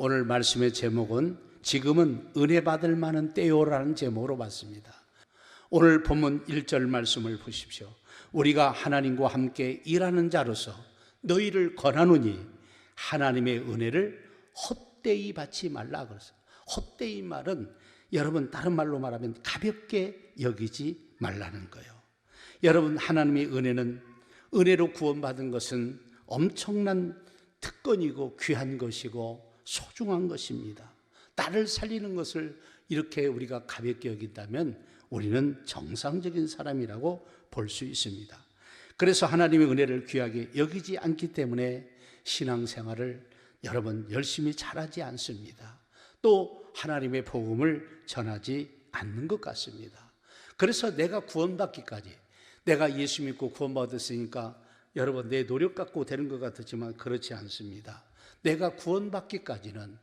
오늘 말씀의 제목은 지금은 은혜 받을 만한 때요라는 제목으로 봤습니다. 오늘 본문 1절 말씀을 보십시오. 우리가 하나님과 함께 일하는 자로서 너희를 권하노니 하나님의 은혜를 헛되이 받지 말라 그랬어요. 헛되이 말은 여러분 다른 말로 말하면 가볍게 여기지 말라는 거예요. 여러분 하나님의 은혜는 은혜로 구원받은 것은 엄청난 특권이고 귀한 것이고 소중한 것입니다. 나를 살리는 것을 이렇게 우리가 가볍게 여긴다면 우리는 정상적인 사람이라고 볼 수 있습니다. 그래서 하나님의 은혜를 귀하게 여기지 않기 때문에 신앙생활을 여러분 열심히 잘하지 않습니다. 또 하나님의 복음을 전하지 않는 것 같습니다. 그래서 내가 구원받기까지, 내가 예수 믿고 구원받았으니까 여러분 내 노력 갖고 되는 것 같았지만 그렇지 않습니다. 내가 구원받기까지는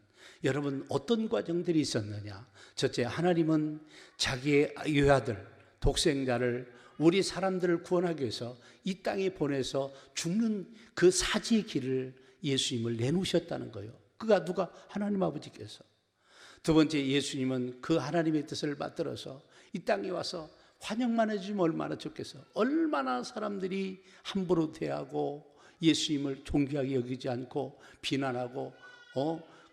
여러분 어떤 과정들이 있었느냐? 첫째, 하나님은 자기의 유아들, 독생자를 우리 사람들을 구원하기 위해서 이 땅에 보내서 죽는 그 사지의 길을 예수님을 내놓으셨다는 거예요. 그가 누가? 하나님 아버지께서. 두 번째, 예수님은 그 하나님의 뜻을 받들어서 이 땅에 와서 환영만 해주면 얼마나 좋겠어. 얼마나 사람들이 함부로 대하고 예수님을 존귀하게 여기지 않고 비난하고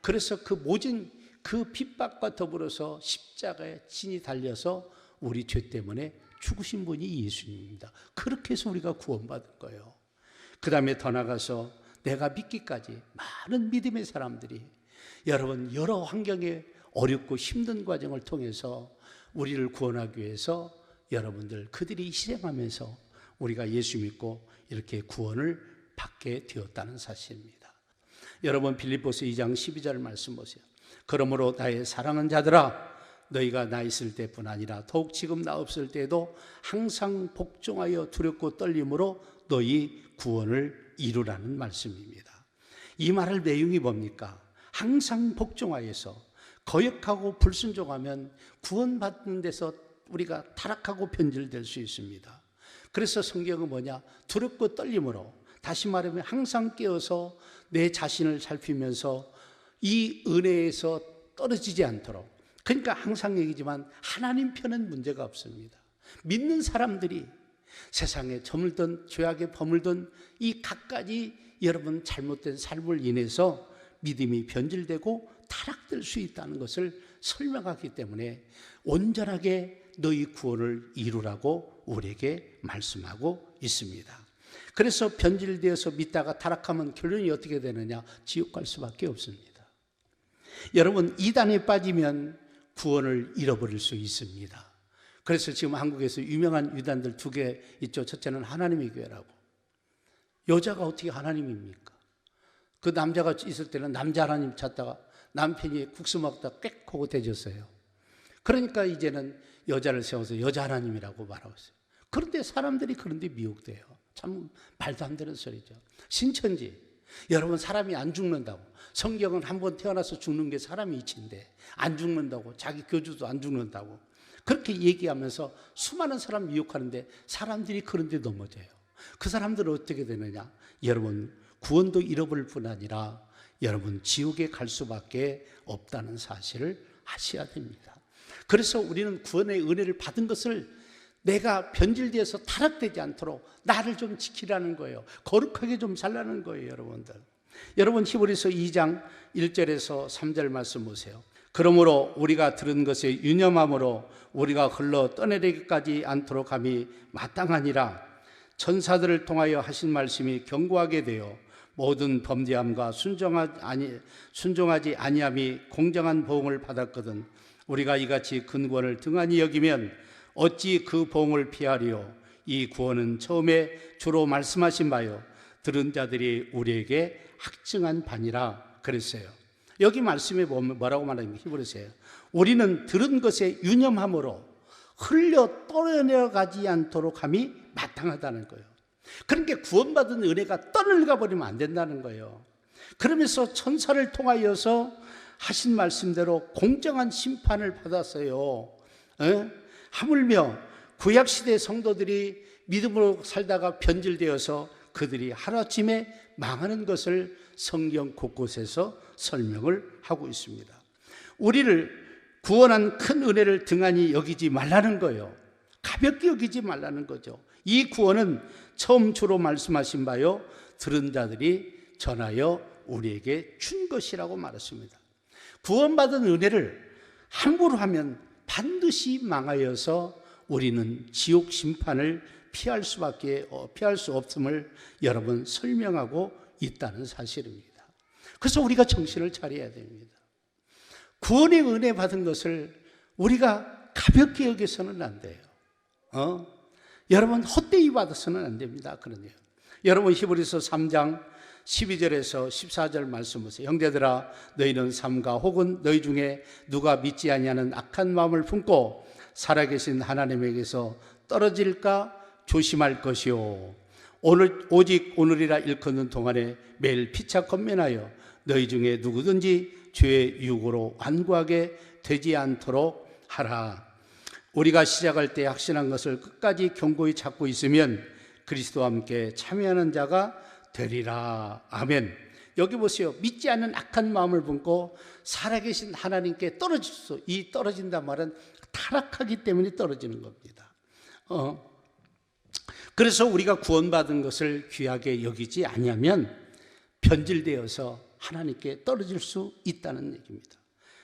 그래서 그 모진 그 핍박과 더불어서 십자가에 친히 달려서 우리 죄 때문에 죽으신 분이 예수님입니다. 그렇게 해서 우리가 구원받은 거예요. 그 다음에 더 나가서 내가 믿기까지 많은 믿음의 사람들이 여러분 여러 환경에 어렵고 힘든 과정을 통해서 우리를 구원하기 위해서 여러분들 그들이 희생하면서 우리가 예수 믿고 이렇게 구원을 받게 되었다는 사실입니다. 여러분 빌립보서 2장 12절 말씀 보세요. 그러므로 나의 사랑하는 자들아 너희가 나 있을 때뿐 아니라 더욱 지금 나 없을 때에도 항상 복종하여 두렵고 떨림으로 너희 구원을 이루라는 말씀입니다. 이 말의 내용이 뭡니까? 항상 복종하여서 거역하고 불순종하면 구원받는 데서 우리가 타락하고 변질될 수 있습니다. 그래서 성경은 뭐냐? 두렵고 떨림으로, 다시 말하면 항상 깨어서 내 자신을 살피면서 이 은혜에서 떨어지지 않도록. 그러니까 항상 얘기지만 하나님 편은 문제가 없습니다. 믿는 사람들이 세상에 저물던 죄악에 버물던 이 갖가지 여러분 잘못된 삶을 인해서 믿음이 변질되고 타락될 수 있다는 것을 설명하기 때문에 온전하게 너희 구원을 이루라고 우리에게 말씀하고 있습니다. 그래서 변질되어서 믿다가 타락하면 결론이 어떻게 되느냐? 지옥 갈 수밖에 없습니다. 여러분 이단에 빠지면 구원을 잃어버릴 수 있습니다. 그래서 지금 한국에서 유명한 유단들 두 개 있죠. 첫째는 하나님의 교회라고. 여자가 어떻게 하나님입니까? 그 남자가 있을 때는 남자 하나님 찾다가 남편이 국수 먹다가 꽥 하고 대졌어요. 그러니까 이제는 여자를 세워서 여자 하나님이라고 말하고 있어요. 그런데 사람들이 그런데 미혹돼요. 참 말도 안 되는 소리죠. 신천지, 여러분 사람이 안 죽는다고. 성경은 한번 태어나서 죽는 게 사람의 이치인데 안 죽는다고, 자기 교주도 안 죽는다고 그렇게 얘기하면서 수많은 사람 미혹하는데 사람들이 그런데 넘어져요. 그 사람들은 어떻게 되느냐? 여러분 구원도 잃어버릴 뿐 아니라 여러분 지옥에 갈 수밖에 없다는 사실을 아셔야 됩니다. 그래서 우리는 구원의 은혜를 받은 것을 내가 변질되어서 타락되지 않도록 나를 좀 지키라는 거예요. 거룩하게 좀 살라는 거예요. 여러분들, 여러분 히브리서 2장 1절에서 3절 말씀 보세요. 그러므로 우리가 들은 것에 유념함으로 우리가 흘러 떠내리기까지 않도록 함이 마땅하니라. 천사들을 통하여 하신 말씀이 견고하게 되어 모든 범죄함과 순종하지 아니함이 공정한 보응을 받았거든. 우리가 이같이 근권을 등한히 여기면 어찌 그 보응을 피하리요? 이 구원은 처음에 주로 말씀하신 바요 들은 자들이 우리에게 확증한 바니라 그랬어요. 여기 말씀에 보면 뭐라고 말하는 히브리서예요. 우리는 들은 것에 유념함으로 흘려 떠내려가지 않도록 함이 마땅하다는 거예요. 그러니까 구원받은 은혜가 떠내려가 버리면 안 된다는 거예요. 그러면서 천사를 통하여서 하신 말씀대로 공정한 심판을 받았어요. 하물며 구약시대 성도들이 믿음으로 살다가 변질되어서 그들이 하루아침에 망하는 것을 성경 곳곳에서 설명을 하고 있습니다. 우리를 구원한 큰 은혜를 등한히 여기지 말라는 거예요. 가볍게 여기지 말라는 거죠. 이 구원은 처음 주로 말씀하신 바요, 들은 자들이 전하여 우리에게 준 것이라고 말했습니다. 구원받은 은혜를 함부로 하면 반드시 망하여서 우리는 지옥 심판을 피할 수 없음을 여러분 설명하고 있다는 사실입니다. 그래서 우리가 정신을 차려야 됩니다. 구원의 은혜 받은 것을 우리가 가볍게 여기서는 안 돼요. 여러분 헛되이 받아서는 안 됩니다. 그러네요. 여러분 히브리서 3장 12절에서 14절 말씀 보세요. 형제들아, 너희는 삼가 혹은 너희 중에 누가 믿지 아니하는 악한 마음을 품고 살아계신 하나님에게서 떨어질까 조심할 것이요. 오직 오늘이라 일컫는 동안에 매일 피차 권면하여 너희 중에 누구든지 죄의 유혹으로 완고하게 되지 않도록 하라. 우리가 시작할 때 확신한 것을 끝까지 견고히 잡고 있으면 그리스도와 함께 참여하는 자가 되리라. 아멘. 여기 보세요. 믿지 않는 악한 마음을 품고 살아계신 하나님께 이 떨어진다 말은 타락하기 때문에 떨어지는 겁니다. 그래서 우리가 구원받은 것을 귀하게 여기지 아니하면 변질되어서 하나님께 떨어질 수 있다는 얘기입니다.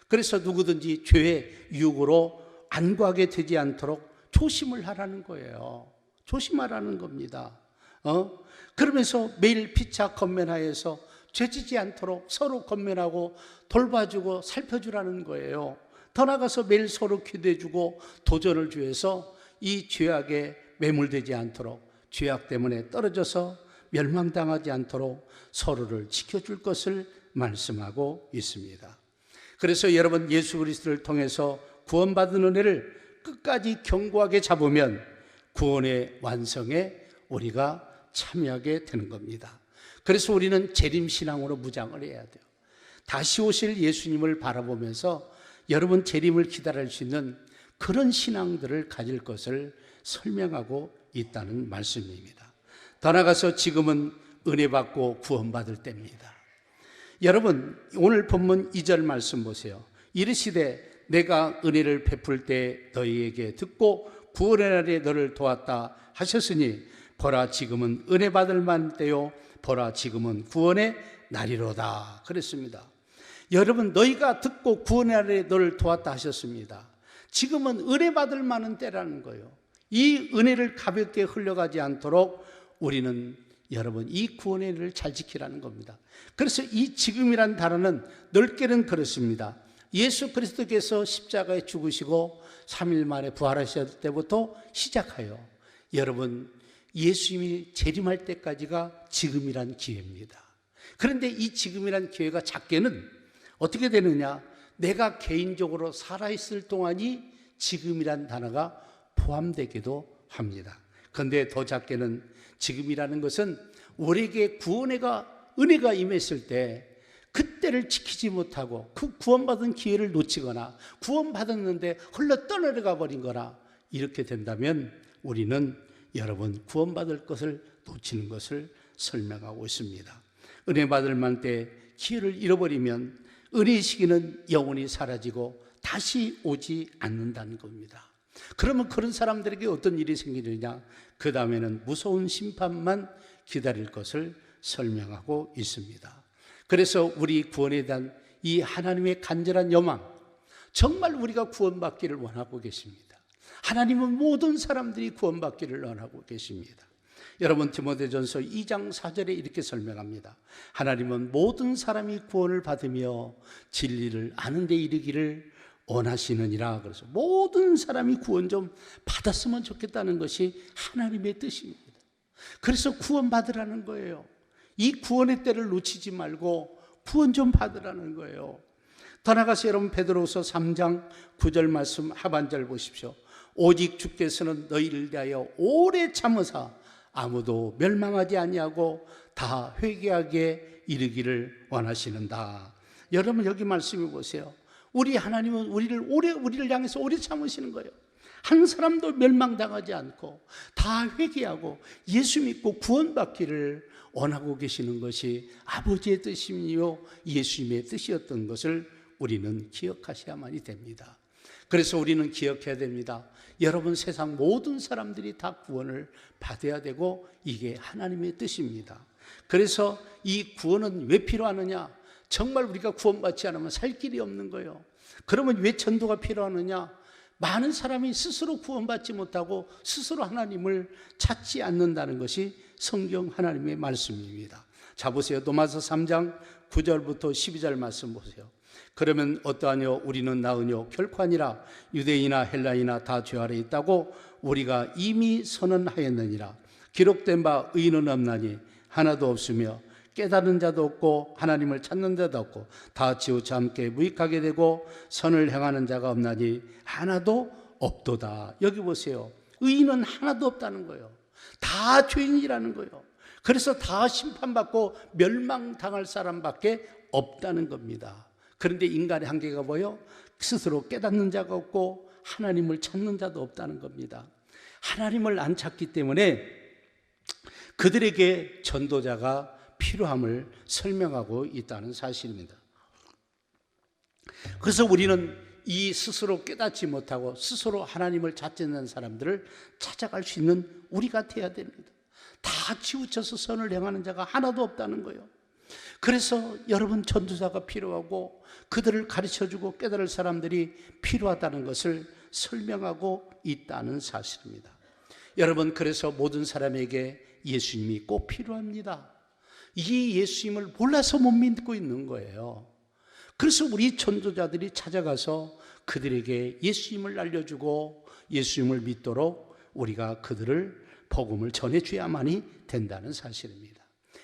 그래서 누구든지 죄의 유혹으로 안구하게 되지 않도록 조심을 하라는 거예요. 조심하라는 겁니다. 그러면서 매일 피차 권면하여서 죄지지 않도록 서로 권면하고 돌봐주고 살펴주라는 거예요. 더 나아가서 매일 서로 기도해주고 도전을 주어서 이 죄악에 매몰되지 않도록, 죄악 때문에 떨어져서 멸망당하지 않도록 서로를 지켜줄 것을 말씀하고 있습니다. 그래서 여러분 예수 그리스도를 통해서 구원받은 은혜를 끝까지 견고하게 잡으면 구원의 완성에 우리가 참여하게 되는 겁니다. 그래서 우리는 재림신앙으로 무장을 해야 돼요. 다시 오실 예수님을 바라보면서 여러분 재림을 기다릴 수 있는 그런 신앙들을 가질 것을 설명하고 있다는 말씀입니다. 더 나아가서 지금은 은혜 받고 구원받을 때입니다. 여러분 오늘 본문 2절 말씀 보세요. 이르시되 내가 은혜를 베풀 때 너희에게 듣고 구원의 날에 너를 도왔다 하셨으니 보라 지금은 은혜 받을 만 때요 보라 지금은 구원의 날이로다 그랬습니다. 여러분 너희가 듣고 구원의 날에 너를 도왔다 하셨습니다. 지금은 은혜 받을 만한 때라는 거예요. 이 은혜를 가볍게 흘려가지 않도록 우리는 여러분 이 구원의 은혜를 잘 지키라는 겁니다. 그래서 이 지금이란 단어는 넓게는 그렇습니다. 예수 그리스도께서 십자가에 죽으시고 3일 만에 부활하셨을 때부터 시작하여 여러분 예수님이 재림할 때까지가 지금이란 기회입니다. 그런데 이 지금이란 기회가 작게는 어떻게 되느냐, 내가 개인적으로 살아있을 동안이 지금이란 단어가 포함되기도 합니다. 그런데 더 작게는 지금이라는 것은 우리에게 은혜가 임했을 때 그때를 지키지 못하고 그 구원받은 기회를 놓치거나 구원받았는데 흘러 떠내려가 버린 거나 이렇게 된다면 우리는 여러분 구원받을 것을 놓치는 것을 설명하고 있습니다. 은혜 받을 만 때 기회를 잃어버리면 은혜의 시기는 영원히 사라지고 다시 오지 않는다는 겁니다. 그러면 그런 사람들에게 어떤 일이 생기느냐, 그 다음에는 무서운 심판만 기다릴 것을 설명하고 있습니다. 그래서 우리 구원에 대한 이 하나님의 간절한 여망, 정말 우리가 구원받기를 원하고 계십니다. 하나님은 모든 사람들이 구원받기를 원하고 계십니다. 여러분 디모데전서 2장 4절에 이렇게 설명합니다. 하나님은 모든 사람이 구원을 받으며 진리를 아는 데 이르기를 원하시느니라. 그래서 모든 사람이 구원 좀 받았으면 좋겠다는 것이 하나님의 뜻입니다. 그래서 구원 받으라는 거예요. 이 구원의 때를 놓치지 말고 구원 좀 받으라는 거예요. 더 나아가서 여러분 베드로후서 3장 9절 말씀 하반절 보십시오. 오직 주께서는 너희를 대하여 오래 참으사 아무도 멸망하지 아니하고 다 회개하게 이르기를 원하시는다. 여러분 여기 말씀해 보세요. 우리 하나님은 우리를 향해서 오래 참으시는 거예요. 한 사람도 멸망당하지 않고 다 회개하고 예수 믿고 구원받기를 원하고 계시는 것이 아버지의 뜻이며 예수님의 뜻이었던 것을 우리는 기억하셔야만이 됩니다. 그래서 우리는 기억해야 됩니다. 여러분, 세상 모든 사람들이 다 구원을 받아야 되고 이게 하나님의 뜻입니다. 그래서 이 구원은 왜 필요하느냐? 정말 우리가 구원받지 않으면 살 길이 없는 거예요. 그러면 왜 전도가 필요하느냐? 많은 사람이 스스로 구원받지 못하고 스스로 하나님을 찾지 않는다는 것이 성경 하나님의 말씀입니다. 자 보세요. 로마서 3장 9절부터 12절 말씀 보세요. 그러면 어떠하뇨? 우리는 나으뇨? 결코 아니라 유대인이나 헬라인이나 다 죄 아래 있다고 우리가 이미 선언하였느니라. 기록된 바 의인은 없나니 하나도 없으며 깨달은 자도 없고 하나님을 찾는 자도 없고 다 치우쳐 함께 무익하게 되고 선을 행하는 자가 없나니 하나도 없도다. 여기 보세요. 의인은 하나도 없다는 거예요. 다 죄인이라는 거예요. 그래서 다 심판받고 멸망당할 사람밖에 없다는 겁니다. 그런데 인간의 한계가 뭐예요? 스스로 깨닫는 자가 없고 하나님을 찾는 자도 없다는 겁니다. 하나님을 안 찾기 때문에 그들에게 전도자가 필요함을 설명하고 있다는 사실입니다. 그래서 우리는 이 스스로 깨닫지 못하고 스스로 하나님을 찾지 않는 사람들을 찾아갈 수 있는 우리가 되어야 됩니다. 다 치우쳐서 선을 행하는 자가 하나도 없다는 거예요. 그래서 여러분, 전도자가 필요하고 그들을 가르쳐주고 깨달을 사람들이 필요하다는 것을 설명하고 있다는 사실입니다. 여러분, 그래서 모든 사람에게 예수님이 꼭 필요합니다. 이 예수님을 몰라서 못 믿고 있는 거예요. 그래서 우리 전도자들이 찾아가서 그들에게 예수님을 알려주고 예수님을 믿도록 우리가 그들을 복음을 전해줘야만이 된다는 사실입니다.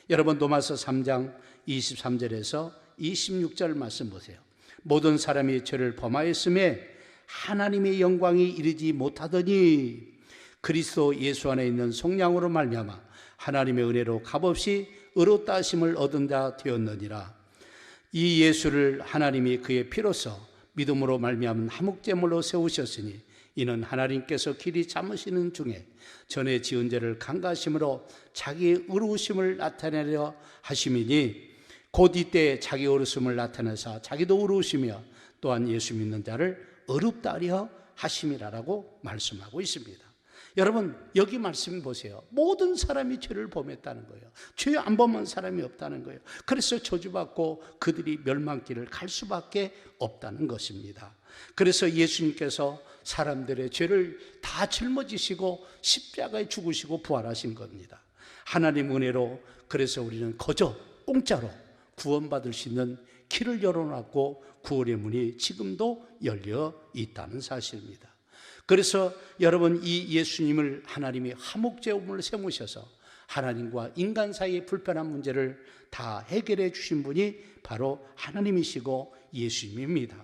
여러분, 로마서 3장 23절에서 26절 말씀 보세요. 모든 사람이 죄를 범하였음에 하나님의 영광이 이르지 못하더니 그리스도 예수 안에 있는 속량으로 말미암아 하나님의 은혜로 값없이 의롭다 하심을 얻은 자 되었느니라. 이 예수를 하나님이 그의 피로써 믿음으로 말미암은 화목제물로 세우셨으니 이는 하나님께서 길이 참으시는 중에 전에 지은 죄를 간과하심으로 자기의 의로우심을 나타내려 하심이니 곧 이때 자기 의로우심을 나타내사 자기도 의로우시며 또한 예수 믿는 자를 의롭다 하려 하심이라라고 말씀하고 있습니다. 여러분, 여기 말씀 보세요. 모든 사람이 죄를 범했다는 거예요. 죄 안 범한 사람이 없다는 거예요. 그래서 저주받고 그들이 멸망길을 갈 수밖에 없다는 것입니다. 그래서 예수님께서 사람들의 죄를 다 짊어지시고 십자가에 죽으시고 부활하신 겁니다. 하나님 은혜로 그래서 우리는 거저 공짜로 구원받을 수 있는 길을 열어놨고 구원의 문이 지금도 열려 있다는 사실입니다. 그래서 여러분, 이 예수님을 하나님이 화목제물을 세우셔서 하나님과 인간 사이의 불편한 문제를 다 해결해 주신 분이 바로 하나님이시고 예수님입니다.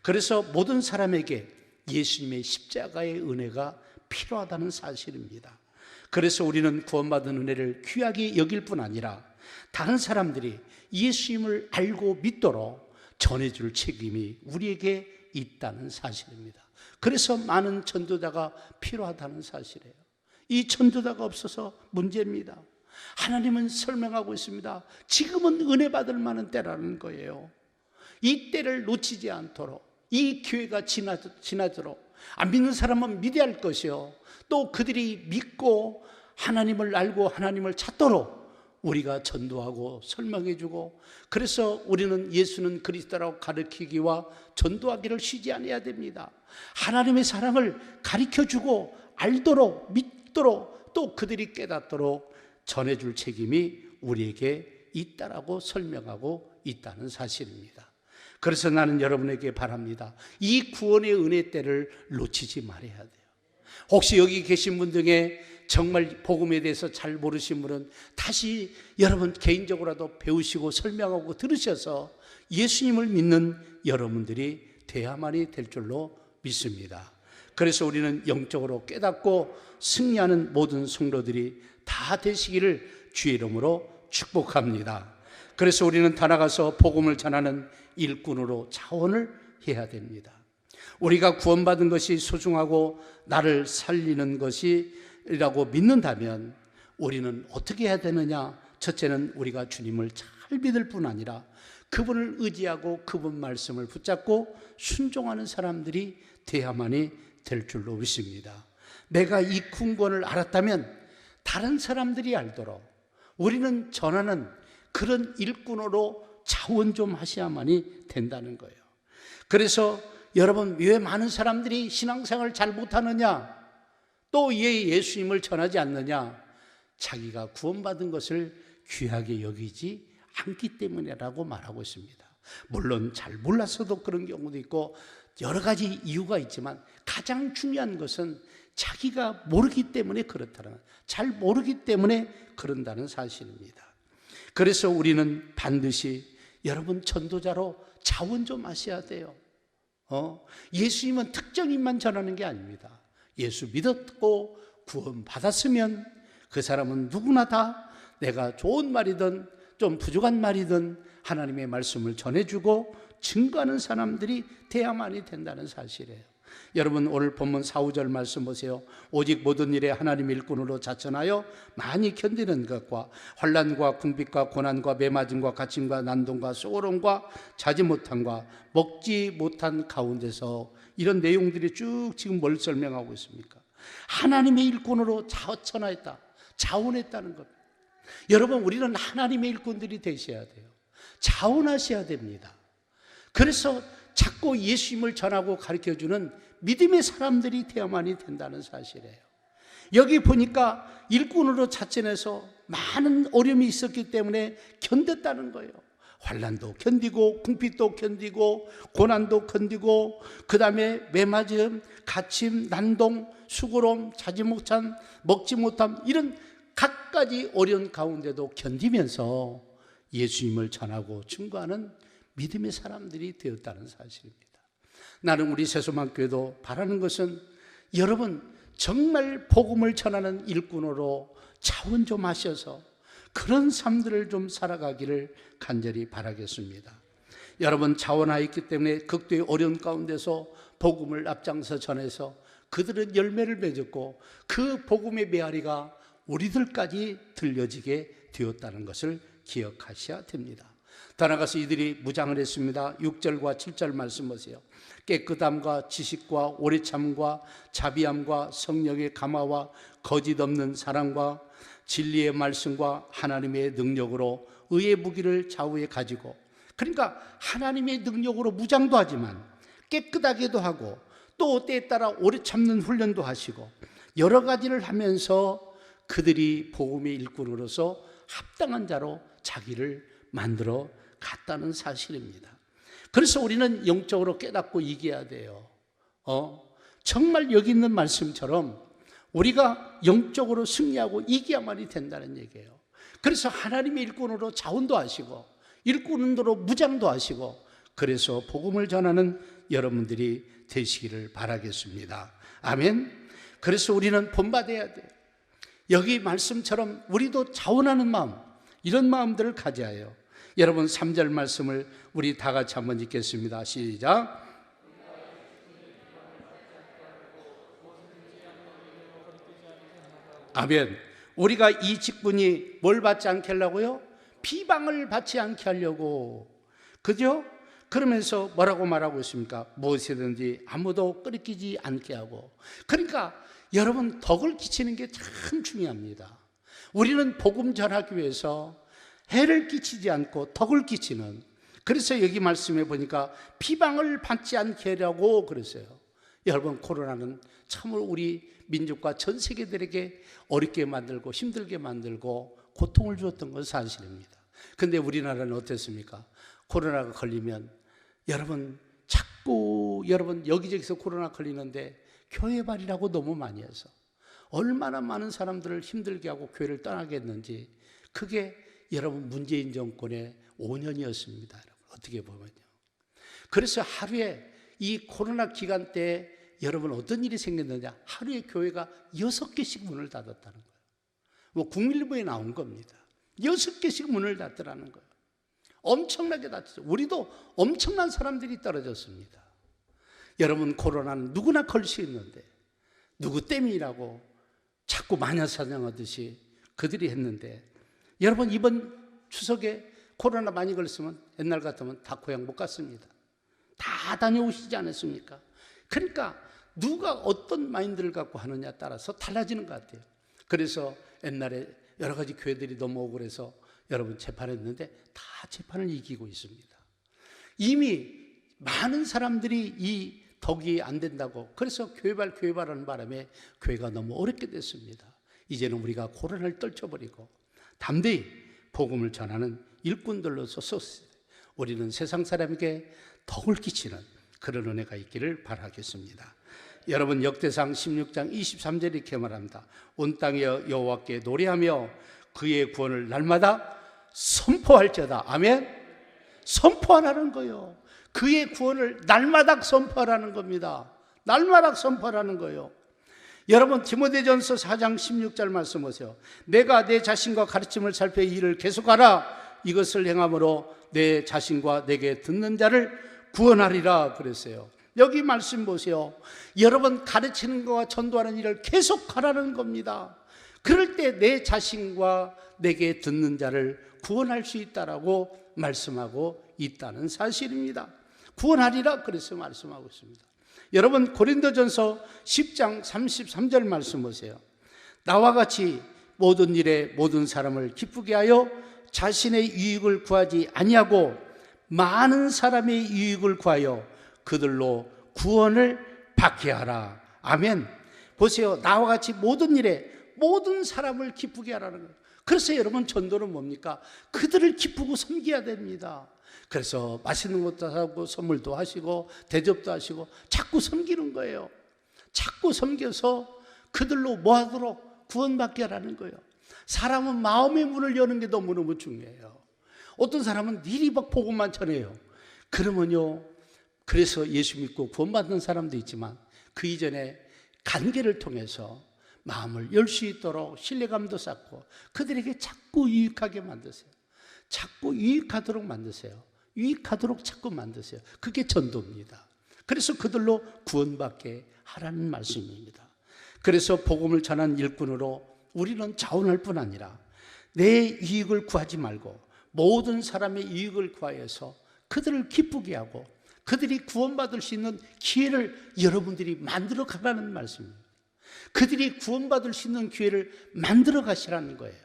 그래서 모든 사람에게 예수님의 십자가의 은혜가 필요하다는 사실입니다. 그래서 우리는 구원받은 은혜를 귀하게 여길 뿐 아니라 다른 사람들이 예수님을 알고 믿도록 전해줄 책임이 우리에게 있다는 사실입니다. 그래서 많은 전도자가 필요하다는 사실이에요. 이 전도자가 없어서 문제입니다. 하나님은 설명하고 있습니다. 지금은 은혜 받을 만한 때라는 거예요. 이 때를 놓치지 않도록, 이 기회가 지나도록, 안 믿는 사람은 믿어야 할 것이요, 또 그들이 믿고 하나님을 알고 하나님을 찾도록 우리가 전도하고 설명해주고, 그래서 우리는 예수는 그리스도라고 가르치기와 전도하기를 쉬지 않아야 됩니다. 하나님의 사랑을 가르쳐주고 알도록 믿도록 또 그들이 깨닫도록 전해줄 책임이 우리에게 있다라고 설명하고 있다는 사실입니다. 그래서 나는 여러분에게 바랍니다. 이 구원의 은혜 때를 놓치지 말아야 돼요. 혹시 여기 계신 분 중에 정말 복음에 대해서 잘 모르신 분은 다시 여러분 개인적으로라도 배우시고 설명하고 들으셔서 예수님을 믿는 여러분들이 돼야만이 될 줄로 믿습니다. 그래서 우리는 영적으로 깨닫고 승리하는 모든 성도들이 다 되시기를 주의 이름으로 축복합니다. 그래서 우리는 다 나가서 복음을 전하는 일꾼으로 자원을 해야 됩니다. 우리가 구원받은 것이 소중하고 나를 살리는 것이라고 믿는다면 우리는 어떻게 해야 되느냐? 첫째는 우리가 주님을 잘 믿을 뿐 아니라 그분을 의지하고 그분 말씀을 붙잡고 순종하는 사람들이 돼야만이 될 줄로 믿습니다. 내가 이 궁권을 알았다면 다른 사람들이 알도록 우리는 전하는 그런 일꾼으로 자원 좀 하셔야만이 된다는 거예요. 그래서 여러분, 왜 많은 사람들이 신앙생활을 잘 못하느냐? 또 왜 예수님을 전하지 않느냐? 자기가 구원받은 것을 귀하게 여기지 않기 때문이라고 말하고 있습니다. 물론 잘 몰라서도 그런 경우도 있고 여러 가지 이유가 있지만 가장 중요한 것은 자기가 모르기 때문에 그렇다는, 잘 모르기 때문에 그런다는 사실입니다. 그래서 우리는 반드시 여러분 전도자로 자원 좀 하셔야 돼요. 예수님은 특정인만 전하는 게 아닙니다. 예수 믿었고 구원 받았으면 그 사람은 누구나 다 내가 좋은 말이든 좀 부족한 말이든 하나님의 말씀을 전해주고 증거하는 사람들이 돼야만이 된다는 사실이에요. 여러분, 오늘 본문 4, 5절 말씀 보세요. 오직 모든 일에 하나님 일꾼으로 자천하여 많이 견디는 것과 환난과 궁핍과 고난과 매맞음과 갇힘과 난동과 소롱과 자지 못함과 먹지 못한 가운데서, 이런 내용들이 쭉 지금 뭘 설명하고 있습니까? 하나님의 일꾼으로 자천하였다, 자원했다는 겁니다. 여러분, 우리는 하나님의 일꾼들이 되셔야 돼요. 자원하셔야 됩니다. 그래서 자꾸 예수님을 전하고 가르쳐주는 믿음의 사람들이 되어야만이 된다는 사실이에요. 여기 보니까 일꾼으로 자천해서 많은 어려움이 있었기 때문에 견뎠다는 거예요. 환난도 견디고 궁핍도 견디고 고난도 견디고 그 다음에 매맞음, 갇힘, 난동, 수고로움, 자지 못함, 먹지 못함, 이런 갖가지 어려운 가운데도 견디면서 예수님을 전하고 증거하는 믿음의 사람들이 되었다는 사실입니다. 나는 우리 새소망교회도 바라는 것은 여러분 정말 복음을 전하는 일꾼으로 자원 좀 하셔서 그런 삶들을 좀 살아가기를 간절히 바라겠습니다. 여러분, 자원하였기 때문에 극도의 어려운 가운데서 복음을 앞장서 전해서 그들은 열매를 맺었고 그 복음의 메아리가 우리들까지 들려지게 되었다는 것을 기억하셔야 됩니다. 더 나아가서 이들이 무장을 했습니다. 6절과 7절 말씀 보세요. 깨끗함과 지식과 오래참과 자비함과 성령의 감화와 거짓 없는 사랑과 진리의 말씀과 하나님의 능력으로 의의 무기를 좌우에 가지고, 그러니까 하나님의 능력으로 무장도 하지만 깨끗하게도 하고 또 때에 따라 오래 참는 훈련도 하시고 여러 가지를 하면서 그들이 복음의 일꾼으로서 합당한 자로 자기를 만들어 갔다는 사실입니다. 그래서 우리는 영적으로 깨닫고 이겨야 돼요. 정말 여기 있는 말씀처럼 우리가 영적으로 승리하고 이겨야만이 된다는 얘기예요. 그래서 하나님의 일꾼으로 자원도 하시고 일꾼으로 무장도 하시고, 그래서 복음을 전하는 여러분들이 되시기를 바라겠습니다. 아멘. 그래서 우리는 본받아야 돼요. 여기 말씀처럼 우리도 자원하는 마음, 이런 마음들을 가져야 해요. 여러분, 3절 말씀을 우리 다 같이 한번 읽겠습니다. 시작. 아멘. 우리가 이 직분이 뭘 받지 않게 하려고요? 비방을 받지 않게 하려고. 그죠? 그러면서 뭐라고 말하고 있습니까? 무엇이든지 아무도 끓이지 않게 하고. 그러니까 여러분, 덕을 끼치는 게 참 중요합니다. 우리는 복음 전하기 위해서 해를 끼치지 않고 덕을 끼치는, 그래서 여기 말씀해 보니까 비방을 받지 않게 하려고 그랬어요. 여러분, 코로나는 참으로 우리 민족과 전 세계들에게 어렵게 만들고 힘들게 만들고 고통을 주었던 건 사실입니다. 그런데 우리나라는 어땠습니까? 코로나가 걸리면 여러분 자꾸 여기저기서 코로나 걸리는데 교회발이라고 너무 많이 해서 얼마나 많은 사람들을 힘들게 하고 교회를 떠나게 했는지, 그게 여러분 문재인 정권의 5년이었습니다. 여러분, 어떻게 보면요. 그래서 하루에 이 코로나 기간 때 여러분 어떤 일이 생겼느냐, 하루에 교회가 6개씩 문을 닫았다는 거예요. 국민일보에 나온 겁니다. 6개씩 문을 닫더라는 거예요. 엄청나게 다쳤어요. 우리도 엄청난 사람들이 떨어졌습니다. 여러분, 코로나는 누구나 걸 수 있는데 누구 때문이라고 자꾸 마녀사냥하듯이 그들이 했는데, 여러분 이번 추석에 코로나 많이 걸렸으면 옛날 같으면 다 고향 못 갔습니다. 다 다녀오시지 않았습니까? 그러니까 누가 어떤 마인드를 갖고 하느냐에 따라서 달라지는 것 같아요. 그래서 옛날에 여러 가지 교회들이 넘어오고 그래서 여러분 재판했는데 다 재판을 이기고 있습니다. 이미 많은 사람들이 이 덕이 안 된다고, 그래서 교회발하는 바람에 교회가 너무 어렵게 됐습니다. 이제는 우리가 코로나를 떨쳐버리고 담대히 복음을 전하는 일꾼들로서 우리는 세상 사람에게 덕을 끼치는 그런 은혜가 있기를 바라겠습니다. 여러분, 역대상 16장 23절에 이렇게 말합니다. 온 땅에 여호와께 노래하며 그의 구원을 날마다 선포할지어다. 아멘. 선포하라는 거예요. 그의 구원을 날마다 선포하라는 겁니다. 날마다 선포하라는 거예요. 여러분, 디모데전서 4장 16절 말씀 보세요. 내가 내 자신과 가르침을 살펴 일을 계속하라. 이것을 행함으로 내 자신과 내게 듣는 자를 구원하리라 그랬어요. 여기 말씀 보세요. 여러분, 가르치는 것과 전도하는 일을 계속하라는 겁니다. 그럴 때 내 자신과 내게 듣는 자를 구원할 수 있다라고 말씀하고 있다는 사실입니다. 구원하리라 그래서 말씀하고 있습니다. 여러분, 고린도전서 10장 33절 말씀 보세요. 나와 같이 모든 일에 모든 사람을 기쁘게 하여 자신의 유익을 구하지 아니하고 많은 사람의 유익을 구하여 그들로 구원을 받게 하라. 아멘. 보세요. 나와 같이 모든 일에 모든 사람을 기쁘게 하라는 거예요. 그래서 여러분, 전도는 뭡니까? 그들을 기쁘고 섬겨야 됩니다. 그래서 맛있는 것도 하고 선물도 하시고 대접도 하시고 자꾸 섬기는 거예요. 자꾸 섬겨서 그들로 뭐 하도록 구원받게 하라는 거예요. 사람은 마음의 문을 여는 게 너무너무 중요해요. 어떤 사람은 일이 막 복음만 전해요. 그러면요, 그래서 예수 믿고 구원받는 사람도 있지만 그 이전에 관계를 통해서 마음을 열 수 있도록 신뢰감도 쌓고 그들에게 자꾸 유익하게 만드세요. 자꾸 유익하도록 만드세요. 유익하도록 자꾸 만드세요. 그게 전도입니다. 그래서 그들로 구원받게 하라는 말씀입니다. 그래서 복음을 전한 일꾼으로 우리는 자원할 뿐 아니라 내 이익을 구하지 말고 모든 사람의 이익을 구하여서 그들을 기쁘게 하고 그들이 구원받을 수 있는 기회를 여러분들이 만들어 가라는 말씀입니다. 그들이 구원받을 수 있는 기회를 만들어 가시라는 거예요.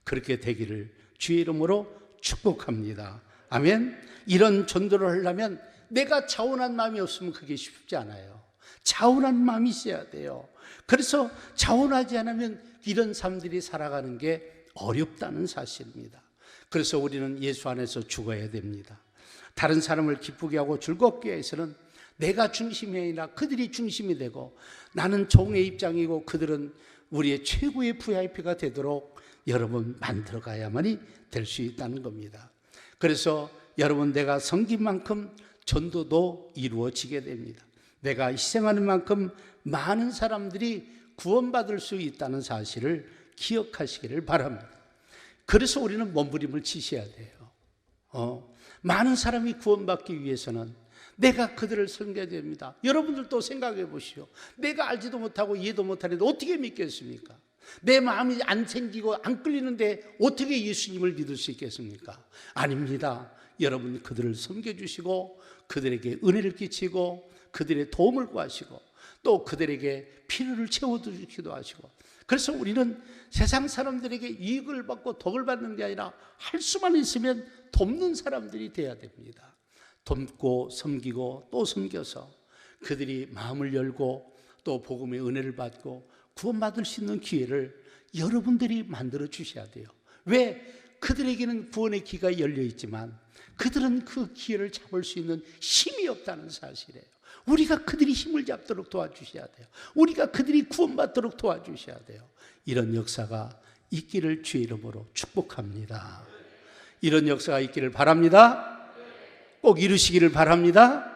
그렇게 되기를 주의 이름으로 축복합니다. 아멘. 이런 전도를 하려면 내가 자원한 마음이 없으면 그게 쉽지 않아요. 자원한 마음이 있어야 돼요. 그래서 자원하지 않으면 이런 삶들이 살아가는 게 어렵다는 사실입니다. 그래서 우리는 예수 안에서 죽어야 됩니다. 다른 사람을 기쁘게 하고 즐겁게 해서는 내가 중심이 아니라 그들이 중심이 되고 나는 종의 입장이고 그들은 우리의 최고의 VIP가 되도록 여러분 만들어 가야만이 될 수 있다는 겁니다. 그래서 여러분, 내가 섬긴 만큼 전도도 이루어지게 됩니다. 내가 희생하는 만큼 많은 사람들이 구원받을 수 있다는 사실을 기억하시기를 바랍니다. 그래서 우리는 몸부림을 치셔야 돼요. 많은 사람이 구원받기 위해서는 내가 그들을 섬겨야 됩니다. 여러분들도 생각해 보시오. 내가 알지도 못하고 이해도 못하는데 어떻게 믿겠습니까? 내 마음이 안 생기고 안 끌리는데 어떻게 예수님을 믿을 수 있겠습니까? 아닙니다. 여러분, 그들을 섬겨주시고 그들에게 은혜를 끼치고 그들의 도움을 구하시고 또 그들에게 필요를 채워주기도 하시고, 그래서 우리는 세상 사람들에게 이익을 받고 덕을 받는 게 아니라 할 수만 있으면 돕는 사람들이 돼야 됩니다. 돕고 섬기고 또 섬겨서 그들이 마음을 열고 또 복음의 은혜를 받고 구원받을 수 있는 기회를 여러분들이 만들어 주셔야 돼요. 왜? 그들에게는 구원의 기가 열려 있지만 그들은 그 기회를 잡을 수 있는 힘이 없다는 사실이에요. 우리가 그들이 힘을 잡도록 도와주셔야 돼요. 우리가 그들이 구원받도록 도와주셔야 돼요. 이런 역사가 있기를 주의 이름으로 축복합니다. 이런 역사가 있기를 바랍니다. 꼭 이루시기를 바랍니다.